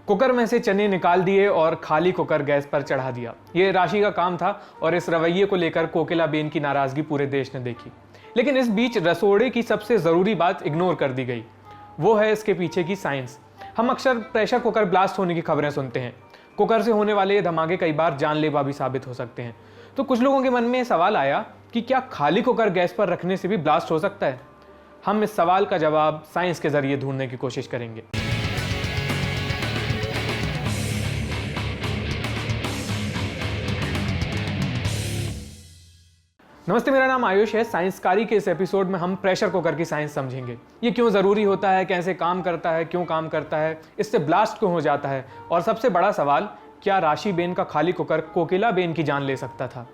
Cooker में से चने निकाल दिए और खाली कुकर गैस पर चढ़ा दिया। ये राशि का काम था और इस रवैये को लेकर कोकिलाबेन की नाराजगी पूरे देश ने देखी। लेकिन इस बीच रसोड़े की सबसे ज़रूरी बात इग्नोर कर दी गई, वो है इसके पीछे की साइंस। हम अक्सर प्रेशर कुकर ब्लास्ट होने की खबरें सुनते हैं। कुकर से होने वाले ये धमाके कई बार जानलेवा भी साबित हो सकते हैं। तो कुछ लोगों के मन में सवाल आया कि क्या खाली कुकर गैस पर रखने से भी ब्लास्ट हो सकता है? हम इस सवाल का जवाब साइंस के जरिए ढूंढने की कोशिश करेंगे। नमस्ते, मेरा नाम आयुष है। साइंसकारी के इस एपिसोड में हम प्रेशर कुकर की साइंस समझेंगे। ये क्यों ज़रूरी होता है, कैसे काम करता है, क्यों काम करता है, इससे ब्लास्ट क्यों हो जाता है, और सबसे बड़ा सवाल, क्या राशिबेन का खाली कुकर कोकिलाबेन की जान ले सकता था?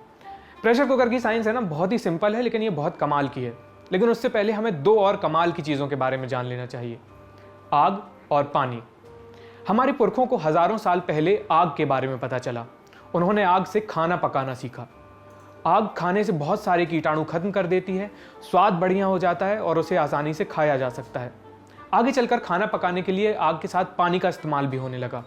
प्रेशर कुकर की साइंस है ना, बहुत ही सिंपल है, लेकिन ये बहुत कमाल की है। लेकिन उससे पहले हमें दो और कमाल की चीज़ों के बारे में जान लेना चाहिए, आग और पानी। हमारे पुरखों को हज़ारों साल पहले आग के बारे में पता चला। उन्होंने आग से खाना पकाना सीखा। आग खाने से बहुत सारे कीटाणु खत्म कर देती है, स्वाद बढ़िया हो जाता है और उसे आसानी से खाया जा सकता है। आगे चलकर खाना पकाने के लिए आग के साथ पानी का इस्तेमाल भी होने लगा।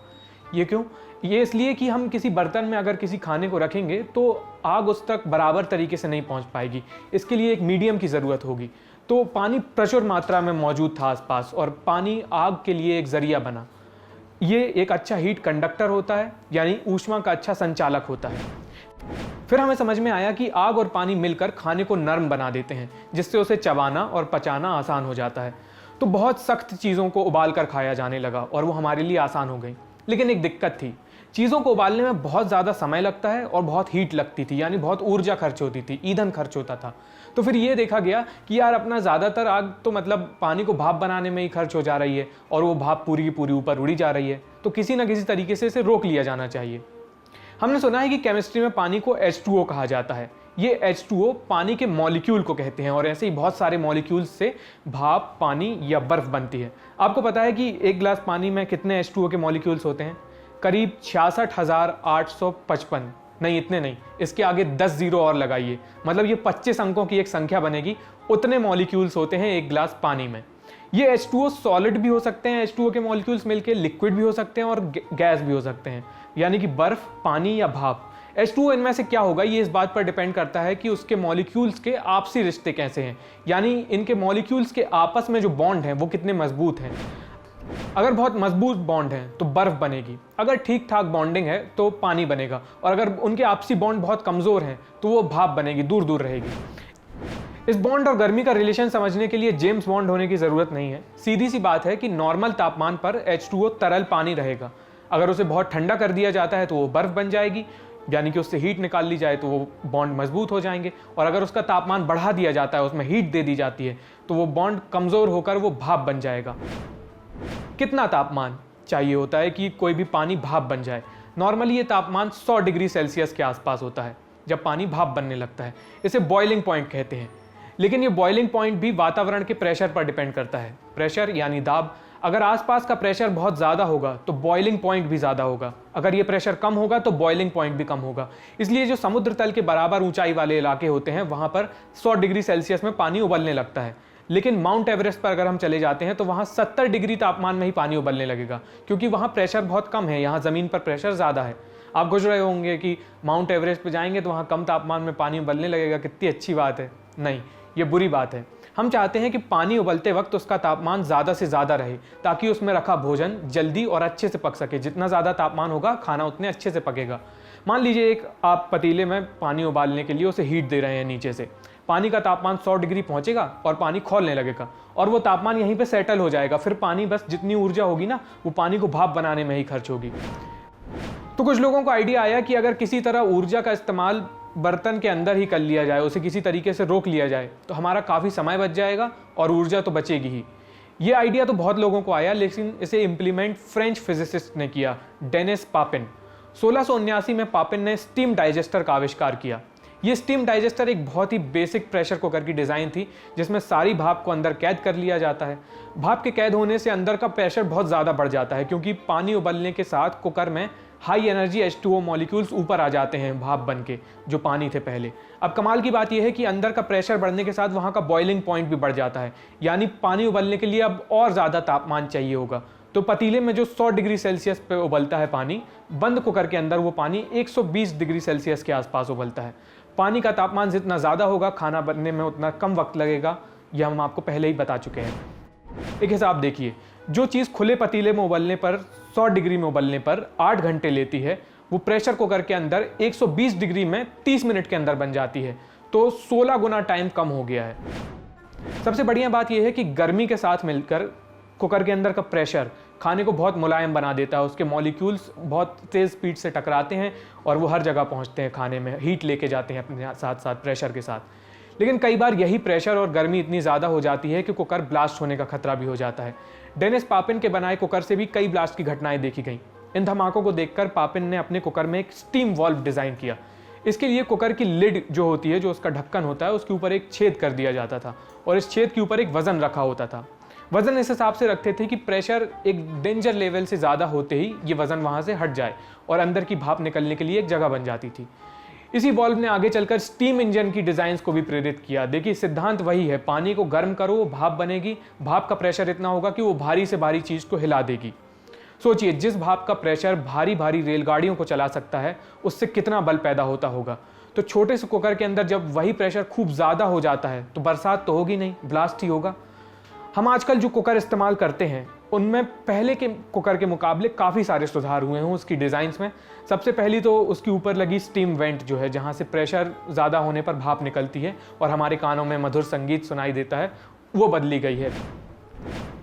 ये क्यों? ये इसलिए कि हम किसी बर्तन में अगर किसी खाने को रखेंगे तो आग उस तक बराबर तरीके से नहीं पहुंच पाएगी। इसके लिए एक मीडियम की ज़रूरत होगी। तो पानी प्रचुर मात्रा में मौजूद था आसपास और पानी आग के लिए एक ज़रिया बना। ये एक अच्छा हीट कंडक्टर होता है, यानी ऊष्मा का अच्छा संचालक होता है। फिर हमें समझ में आया कि आग और पानी मिलकर खाने को नरम बना देते हैं, जिससे उसे चबाना और पचाना आसान हो जाता है। तो बहुत सख्त चीज़ों को उबाल कर खाया जाने लगा और वो हमारे लिए आसान हो गई। लेकिन एक दिक्कत थी, चीज़ों को उबालने में बहुत ज़्यादा समय लगता है और बहुत हीट लगती थी, यानी बहुत ऊर्जा खर्च होती थी, ईंधन खर्च होता था। तो फिर ये देखा गया कि यार अपना ज़्यादातर आग तो मतलब पानी को भाप बनाने में ही खर्च हो जा रही है और वो भाप पूरी की पूरी ऊपर उड़ी जा रही है। तो किसी न किसी तरीके से इसे रोक लिया जाना चाहिए। हमने सुना है कि केमिस्ट्री में पानी को H2O कहा जाता है। ये H2O पानी के मॉलिक्यूल को कहते हैं और ऐसे ही बहुत सारे मॉलिक्यूल्स से भाप, पानी या बर्फ़ बनती है। आपको पता है कि एक गिलास पानी में कितने H2O के मॉलिक्यूल्स होते हैं? करीब 66,855। नहीं, इतने नहीं, इसके आगे 10 जीरो और लगाइए, मतलब ये 25 अंकों की एक संख्या बनेगी। उतने मॉलिक्यूल्स होते हैं एक गिलास पानी में। ये H2O सॉलिड भी हो सकते हैं, H2O के मॉलिक्यूल्स मिलके लिक्विड भी हो सकते हैं और गैस भी हो सकते हैं, यानी कि बर्फ, पानी या भाप। H2O इनमें से क्या होगा, ये इस बात पर डिपेंड करता है कि उसके मॉलिक्यूल्स के आपसी रिश्ते कैसे हैं, यानी इनके मॉलिक्यूल्स के आपस में जो बॉन्ड हैं वो कितने मजबूत हैं। अगर बहुत मजबूत बॉन्ड है तो बर्फ बनेगी, अगर ठीक ठाक बॉन्डिंग है तो पानी बनेगा, और अगर उनके आपसी बॉन्ड बहुत कमज़ोर हैं तो वो भाप बनेगी, दूर दूर रहेगी। इस बॉन्ड और गर्मी का रिलेशन समझने के लिए जेम्स बॉन्ड होने की ज़रूरत नहीं है। सीधी सी बात है कि नॉर्मल तापमान पर H2O तरल पानी रहेगा। अगर उसे बहुत ठंडा कर दिया जाता है तो वो बर्फ़ बन जाएगी, यानी कि उससे हीट निकाल ली जाए तो वो बॉन्ड मजबूत हो जाएंगे। और अगर उसका तापमान बढ़ा दिया जाता है, उसमें हीट दे दी जाती है, तो वो बॉन्ड कमज़ोर होकर वो भाप बन जाएगा। कितना तापमान चाहिए होता है कि कोई भी पानी भाप बन जाए? नॉर्मली ये तापमान 100 डिग्री सेल्सियस के आसपास होता है जब पानी भाप बनने लगता है। इसे बॉइलिंग पॉइंट कहते हैं। लेकिन ये बॉइलिंग पॉइंट भी वातावरण के प्रेशर पर डिपेंड करता है। प्रेशर यानी दाब। अगर आसपास का प्रेशर बहुत ज़्यादा होगा तो बॉइलिंग पॉइंट भी ज़्यादा होगा। अगर ये प्रेशर कम होगा तो बॉइलिंग पॉइंट भी कम होगा। इसलिए जो समुद्र तल के बराबर ऊंचाई वाले इलाके होते हैं वहाँ पर 100 डिग्री सेल्सियस में पानी उबलने लगता है। लेकिन माउंट एवरेस्ट पर अगर हम चले जाते हैं तो वहाँ 70 डिग्री तापमान में ही पानी उबलने लगेगा, क्योंकि वहाँ प्रेशर बहुत कम है, यहाँ ज़मीन पर प्रेशर ज़्यादा है। आप सोच रहे होंगे कि माउंट एवरेस्ट पर जाएंगे तो वहाँ कम तापमान में पानी उबलने लगेगा, कितनी अच्छी बात है। नहीं, ये बुरी बात है। हम चाहते हैं कि पानी उबलते वक्त उसका तापमान ज़्यादा से ज़्यादा रहे, ताकि उसमें रखा भोजन जल्दी और अच्छे से पक सके। जितना ज़्यादा तापमान होगा, खाना उतने अच्छे से पकेगा। मान लीजिए एक आप पतीले में पानी उबालने के लिए उसे हीट दे रहे हैं नीचे से। पानी का तापमान 100 डिग्री पहुंचेगा और पानी खौलने लगेगा और वो तापमान यहीं पे सेटल हो जाएगा। फिर पानी, बस जितनी ऊर्जा होगी ना, वो पानी को भाप बनाने में ही खर्च होगी। तो कुछ लोगों को आइडिया आया कि अगर किसी तरह ऊर्जा का इस्तेमाल बर्तन के अंदर ही कर लिया जाए, उसे किसी तरीके से रोक लिया जाए, तो हमारा काफ़ी समय बच जाएगा और ऊर्जा तो बचेगी ही। ये आइडिया तो बहुत लोगों को आया, लेकिन इसे इम्प्लीमेंट फ्रेंच फिजिसिस्ट ने किया, डेनिस पापिन। 1679 में पापिन ने स्टीम डाइजेस्टर का आविष्कार किया। ये स्टीम डाइजेस्टर एक बहुत ही बेसिक प्रेशर कुकर की डिज़ाइन थी, जिसमें सारी भाप को अंदर कैद कर लिया जाता है। भाप के कैद होने से अंदर का प्रेशर बहुत ज़्यादा बढ़ जाता है, क्योंकि पानी उबलने के साथ कुकर में हाई एनर्जी H2O मॉलिक्यूल्स ऊपर आ जाते हैं भाप बन के, जो पानी थे पहले। अब कमाल की बात यह है कि अंदर का प्रेशर बढ़ने के साथ वहाँ का बॉइलिंग पॉइंट भी बढ़ जाता है, यानी पानी उबलने के लिए अब और ज़्यादा तापमान चाहिए होगा। तो पतीले में जो 100 डिग्री सेल्सियस पे उबलता है पानी, बंद कुकर के अंदर वो पानी 120 डिग्री सेल्सियस के आसपास उबलता है। पानी का तापमान जितना ज़्यादा होगा, खाना बनने में उतना कम वक्त लगेगा, यह हम आपको पहले ही बता चुके हैं। एक हिसाब देखिए, जो चीज़ खुले पतीले में उबलने पर 100 डिग्री में उबलने पर 8 घंटे लेती है, वो प्रेशर कुकर के अंदर 120 डिग्री में 30 मिनट के अंदर बन जाती है। तो 16 गुना टाइम कम हो गया है। सबसे बढ़िया बात यह है कि गर्मी के साथ मिलकर कुकर के अंदर का प्रेशर खाने को बहुत मुलायम बना देता है। उसके मॉलिक्यूल्स बहुत तेज़ स्पीड से टकराते हैं और वो हर जगह पहुंचते हैं, खाने में हीट लेके जाते हैं अपने साथ साथ प्रेशर के साथ। लेकिन कई बार यही प्रेशर और गर्मी इतनी ज़्यादा हो जाती है कि कुकर ब्लास्ट होने का खतरा भी हो जाता है। डेनिस पापिन के बनाए कुकर से भी कई ब्लास्ट की घटनाएं देखी गई। इन धमाकों को देखकर पापिन ने अपने कुकर में एक स्टीम वॉल्व डिज़ाइन किया। इसके लिए कुकर की लिड जो होती है, जो उसका ढक्कन होता है, उसके ऊपर एक छेद कर दिया जाता था और इस छेद के ऊपर एक वज़न रखा होता था। वज़न इस हिसाब से रखते थे कि प्रेशर एक डेंजर लेवल से ज़्यादा होते ही ये वज़न वहाँ से हट जाए और अंदर की भाप निकलने के लिए एक जगह बन जाती थी। इसी वॉल्व ने आगे चलकर स्टीम इंजन की डिज़ाइंस को भी प्रेरित किया। देखिए, सिद्धांत वही है, पानी को गर्म करो, भाप बनेगी, भाप का प्रेशर इतना होगा कि वो भारी से भारी चीज़ को हिला देगी। सोचिए, जिस भाप का प्रेशर भारी भारी रेलगाड़ियों को चला सकता है, उससे कितना बल पैदा होता होगा। तो छोटे से कुकर के अंदर जब वही प्रेशर खूब ज़्यादा हो जाता है तो बरसात तो होगी नहीं, ब्लास्ट ही होगा। हम आजकल जो कुकर इस्तेमाल करते हैं उनमें पहले के कुकर के मुकाबले काफ़ी सारे सुधार हुए हैं उसकी डिज़ाइंस में। सबसे पहली तो उसके ऊपर लगी स्टीम वेंट जो है, जहाँ से प्रेशर ज़्यादा होने पर भाप निकलती है और हमारे कानों में मधुर संगीत सुनाई देता है, वो बदली गई है।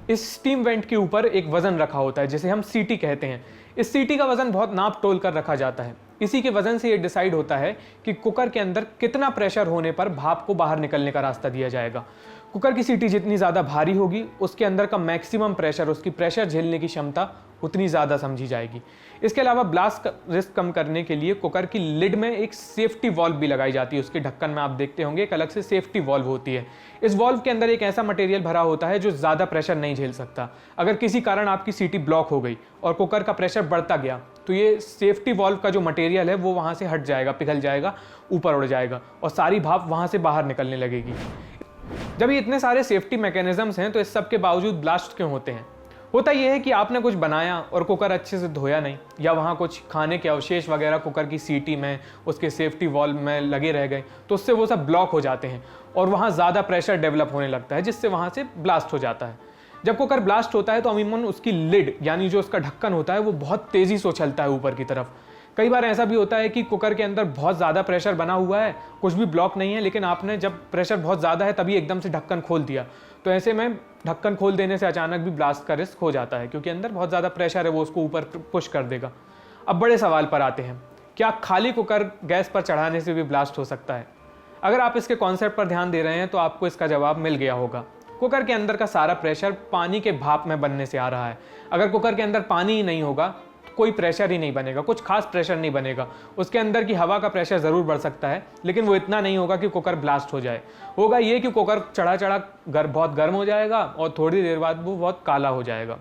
इस स्टीम वेंट के ऊपर एक वज़न रखा होता है जिसे हम सीटी कहते हैं। इस सीटी का वज़न बहुत नाप तोल कर रखा जाता है। इसी के वज़न से ये डिसाइड होता है कि कुकर के अंदर कितना प्रेशर होने पर भाप को बाहर निकलने का रास्ता दिया जाएगा। कुकर की सीटी जितनी ज़्यादा भारी होगी, उसके अंदर का मैक्सिमम प्रेशर, उसकी प्रेशर झेलने की क्षमता उतनी ज़्यादा समझी जाएगी। इसके अलावा ब्लास्ट रिस्क कम करने के लिए कुकर की लिड में एक सेफ्टी वॉल्व भी लगाई जाती है। उसके ढक्कन में आप देखते होंगे एक अलग से सेफ्टी वॉल्व होती है। इस वॉल्व के अंदर एक ऐसा मटेरियल भरा होता है जो ज़्यादा प्रेशर नहीं झेल सकता। अगर किसी कारण आपकी सीटी ब्लॉक हो गई और कुकर का प्रेशर बढ़ता गया तो ये सेफ्टी वॉल्व का जो मटेरियल है वो वहाँ से हट जाएगा, पिघल जाएगा, ऊपर उड़ जाएगा और सारी भाप वहाँ से बाहर निकलने लगेगी। जब ये इतने सारे सेफ्टी मैकेनिज्म्स हैं तो इस सब के बावजूद ब्लास्ट क्यों होते हैं? होता यह है कि आपने कुछ बनाया और कुकर अच्छे से धोया नहीं, या वहाँ कुछ खाने के अवशेष वगैरह कुकर की सीटी में, उसके सेफ्टी वॉल्व में लगे रह गए, तो उससे वो सब ब्लॉक हो जाते हैं और वहाँ ज़्यादा प्रेशर डेवलप होने लगता है, जिससे वहाँ से ब्लास्ट हो जाता है। जब कुकर ब्लास्ट होता है तो अमूमन उसकी लिड यानी जो उसका ढक्कन होता है वो बहुत तेज़ी से उछलता है ऊपर की तरफ। कई बार ऐसा भी होता है कि कुकर के अंदर बहुत ज़्यादा प्रेशर बना हुआ है, कुछ भी ब्लॉक नहीं है, लेकिन आपने जब प्रेशर बहुत ज़्यादा है तभी एकदम से ढक्कन खोल दिया, तो ऐसे में ढक्कन खोल देने से अचानक भी ब्लास्ट का रिस्क हो जाता है, क्योंकि अंदर बहुत ज़्यादा प्रेशर है, वो उसको ऊपर पुश कर देगा। अब बड़े सवाल पर आते हैं, क्या खाली कुकर गैस पर चढ़ाने से भी ब्लास्ट हो सकता है? अगर आप इसके कॉन्सेप्ट पर ध्यान दे रहे हैं तो आपको इसका जवाब मिल गया होगा। कुकर के अंदर का सारा प्रेशर पानी के भाप में बनने से आ रहा है। अगर कुकर के अंदर पानी ही नहीं होगा तो कोई प्रेशर ही नहीं बनेगा, कुछ खास प्रेशर नहीं बनेगा। उसके अंदर की हवा का प्रेशर ज़रूर बढ़ सकता है, लेकिन वो इतना नहीं होगा कि कुकर ब्लास्ट हो जाए। होगा ये कि कुकर चढ़ा चढ़ा बहुत गर्म हो जाएगा और थोड़ी देर बाद वो बहुत काला हो जाएगा।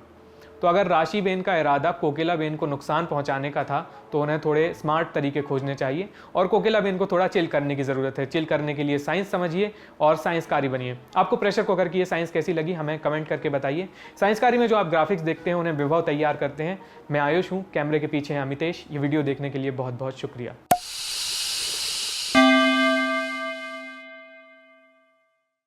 तो अगर राशि बेन का इरादा कोकिला बेन को नुकसान पहुंचाने का था तो उन्हें थोड़े स्मार्ट तरीके खोजने चाहिए और कोकिला बेन को थोड़ा चिल करने की ज़रूरत है। चिल करने के लिए साइंस समझिए और साइंसकारी बनिए। आपको प्रेशर कुकर की ये साइंस कैसी लगी हमें कमेंट करके बताइए। साइंसकारी में जो आप ग्राफिक्स देखते हैं उन्हें विभव तैयार करते हैं। मैं आयुष हूँ, कैमरे के पीछे हैं अमितेश। ये वीडियो देखने के लिए बहुत बहुत शुक्रिया।